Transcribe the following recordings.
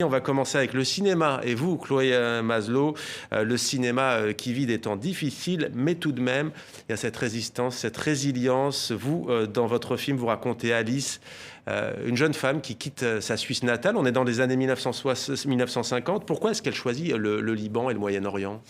On va commencer avec le cinéma. Et vous, Chloé Maslow, le cinéma qui vit des temps difficiles, mais tout de même, il y a cette résistance, cette résilience. Vous, dans votre film, vous racontez Alice, une jeune femme qui quitte sa Suisse natale. On est dans les années 1950. Pourquoi est-ce qu'elle choisit le Liban et le Moyen-Orient?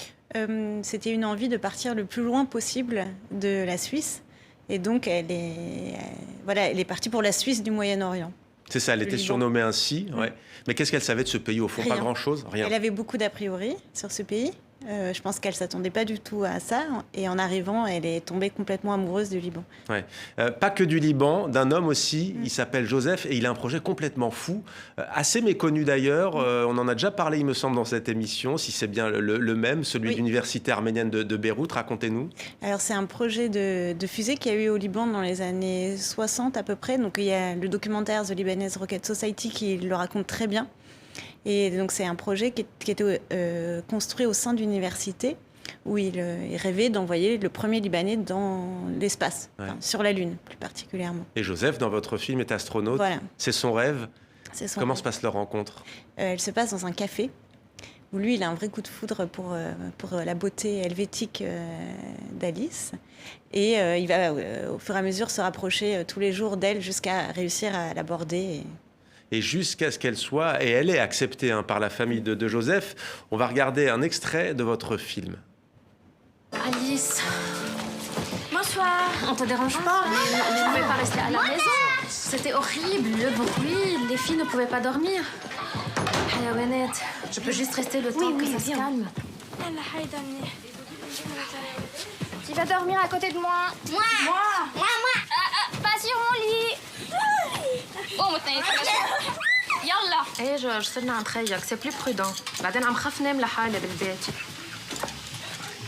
C'était une envie de partir le plus loin possible de la Suisse. Et donc, elle est partie pour la Suisse du Moyen-Orient. C'est ça, elle était surnommée ainsi. Ouais. Mais qu'est-ce qu'elle savait de ce pays au fond? Rien. Pas grand-chose, rien. Elle avait beaucoup d'a priori sur ce pays. Je pense qu'elle ne s'attendait pas du tout à ça. Et en arrivant, elle est tombée complètement amoureuse du Liban. Ouais. Pas que du Liban, d'un homme aussi. Il s'appelle Joseph et il a un projet complètement fou, assez méconnu d'ailleurs. On en a déjà parlé, il me semble, dans cette émission, si c'est bien le même, celui de l'université arménienne de Beyrouth. Racontez-nous. Alors, c'est un projet de fusée qu'il y a eu au Liban dans les années 60 à peu près. Donc, il y a le documentaire The Lebanese Rocket Society qui le raconte très bien. Et donc, c'est un projet qui était construit au sein d'une université où il rêvait d'envoyer le premier Libanais dans l'espace, sur la Lune plus particulièrement. Et Joseph, dans votre film, est astronaute. Voilà. C'est son rêve. Comment rêve. Se passe leur rencontre? Elle se passe dans un café où lui, il a un vrai coup de foudre pour la beauté helvétique d'Alice. Et il va, au fur et à mesure, se rapprocher tous les jours d'elle jusqu'à réussir à l'aborder. Et jusqu'à ce qu'elle soit, et elle est acceptée par la famille de Joseph. On va regarder un extrait de votre film. Alice, bonsoir. On te dérange pas? On ne pouvait pas rester à la maison. C'était horrible, le bruit, les filles ne pouvaient pas dormir. Hayawanet, je peux juste rester le temps que ça se calme. Tu vas dormir à côté de moi. Moi. Pas sur mon lit. قوم اثنين يلا. ايه جورج صرنا عم خيك سي بلي برودون بعدين عم خاف نام لحالي بالبيت.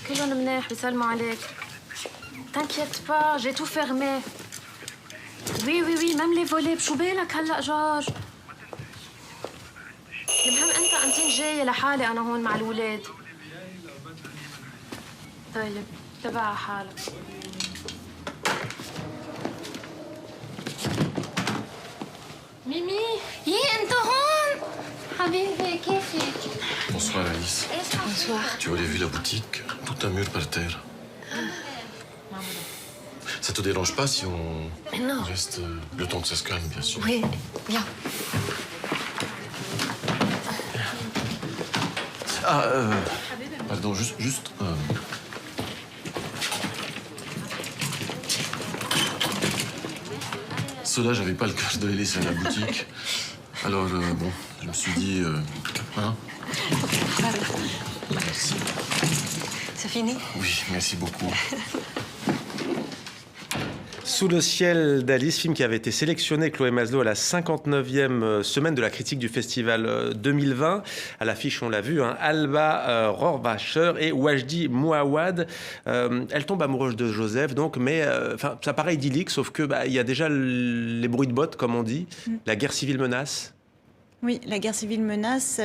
كلهم منيح بيسلموا عليك. T'inquiète pas, j'ai tout fermé. Oui, même les volets. بشو بالك هلا جورج؟ المهم انت جايه لحالي انا هون مع الاولاد. طيب تبع على حالك. ميمي انت هون حبيبي كيفك؟ Bonsoir Alice. Bonsoir. Tu aurais vu la boutique? Tout un mur par terre. Ça te dérange pas si on Non. reste le temps que ça se calme, bien sûr? Oui, viens. Ah, pardon, juste. Ceux-là, j'avais pas le cœur de les laisser à la boutique. Alors, bon, je me suis dit. Hein? Merci. C'est fini? Oui, merci beaucoup. Sous le ciel d'Alice, film qui avait été sélectionné, Chloé Maslow, à la 59e semaine de la critique du festival 2020. À l'affiche, on l'a vu, Alba Rohrwacher et Wajdi Mouawad. Elle tombe amoureuse de Joseph, donc, mais ça paraît idyllique, sauf que il y a déjà les bruits de bottes, comme on dit. La guerre civile menace. Oui, la guerre civile menace.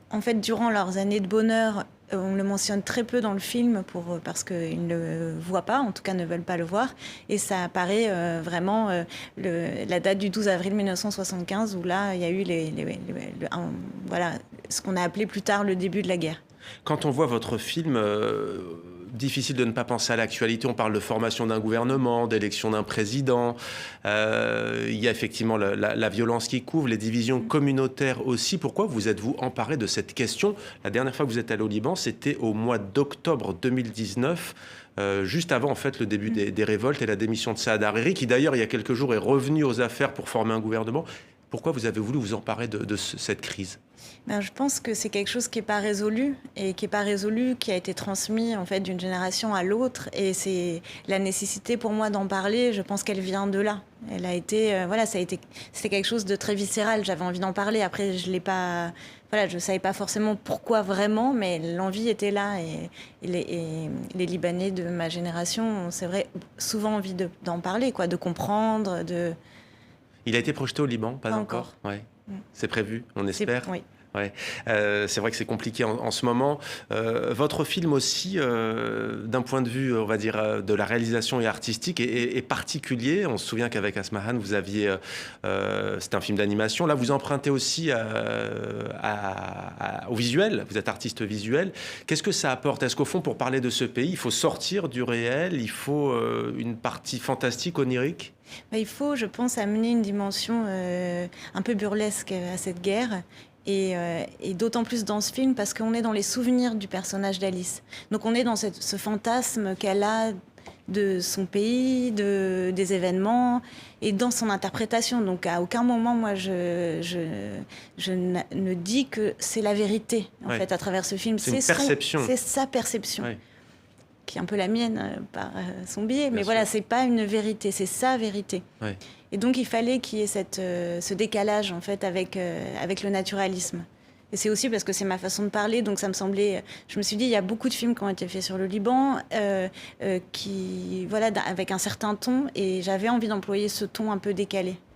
En fait, durant leurs années de bonheur, on le mentionne très peu dans le film parce qu'ils ne le voient pas, en tout cas ne veulent pas le voir. Et ça apparaît vraiment la date du 12 avril 1975 où là, il y a eu ce qu'on a appelé plus tard le début de la guerre. Quand on voit votre film, difficile de ne pas penser à l'actualité. On parle de formation d'un gouvernement, d'élection d'un président. Il y a effectivement la violence qui couvre, les divisions communautaires aussi. Pourquoi vous êtes-vous emparé de cette question? La dernière fois que vous êtes allé au Liban, c'était au mois d'octobre 2019, juste avant en fait le début des révoltes et la démission de Saad Hariri, qui d'ailleurs il y a quelques jours est revenu aux affaires pour former un gouvernement. Pourquoi vous avez voulu vous emparer de cette crise? Je pense que c'est quelque chose qui n'est pas résolu et qui a été transmis en fait d'une génération à l'autre. Et c'est la nécessité pour moi d'en parler. Je pense qu'elle vient de là. Elle a été, c'était quelque chose de très viscéral. J'avais envie d'en parler. Après, je savais pas forcément pourquoi vraiment, mais l'envie était là. Et les Libanais de ma génération ont, c'est vrai, souvent envie d'en parler, de comprendre, de. Il a été projeté au Liban, pas encore. Ouais. C'est prévu, on espère. Oui. Ouais, c'est vrai que c'est compliqué en ce moment. Votre film aussi, d'un point de vue, on va dire, de la réalisation et artistique, est particulier. On se souvient qu'avec Asmahan, vous aviez, c'était un film d'animation. Là, vous empruntez aussi au visuel. Vous êtes artiste visuel. Qu'est-ce que ça apporte? Est-ce qu'au fond, pour parler de ce pays, il faut sortir du réel, il faut une partie fantastique, onirique? Il faut, je pense, amener une dimension un peu burlesque à cette guerre. Et d'autant plus dans ce film parce qu'on est dans les souvenirs du personnage d'Alice. Donc on est dans ce fantasme qu'elle a de son pays, des événements et dans son interprétation. Donc à aucun moment, moi, je ne dis que c'est la vérité, en fait, à travers ce film. C'est une perception. C'est sa perception. Ouais. Qui est un peu la mienne par son biais. Mais Bien voilà, sûr. c'est pas une vérité, c'est sa vérité. Ouais. Et donc, il fallait qu'il y ait ce décalage, en fait, avec le naturalisme. Et c'est aussi parce que c'est ma façon de parler, donc ça me semblait... Je me suis dit, il y a beaucoup de films qui ont été faits sur le Liban, voilà, avec un certain ton, et j'avais envie d'employer ce ton un peu décalé.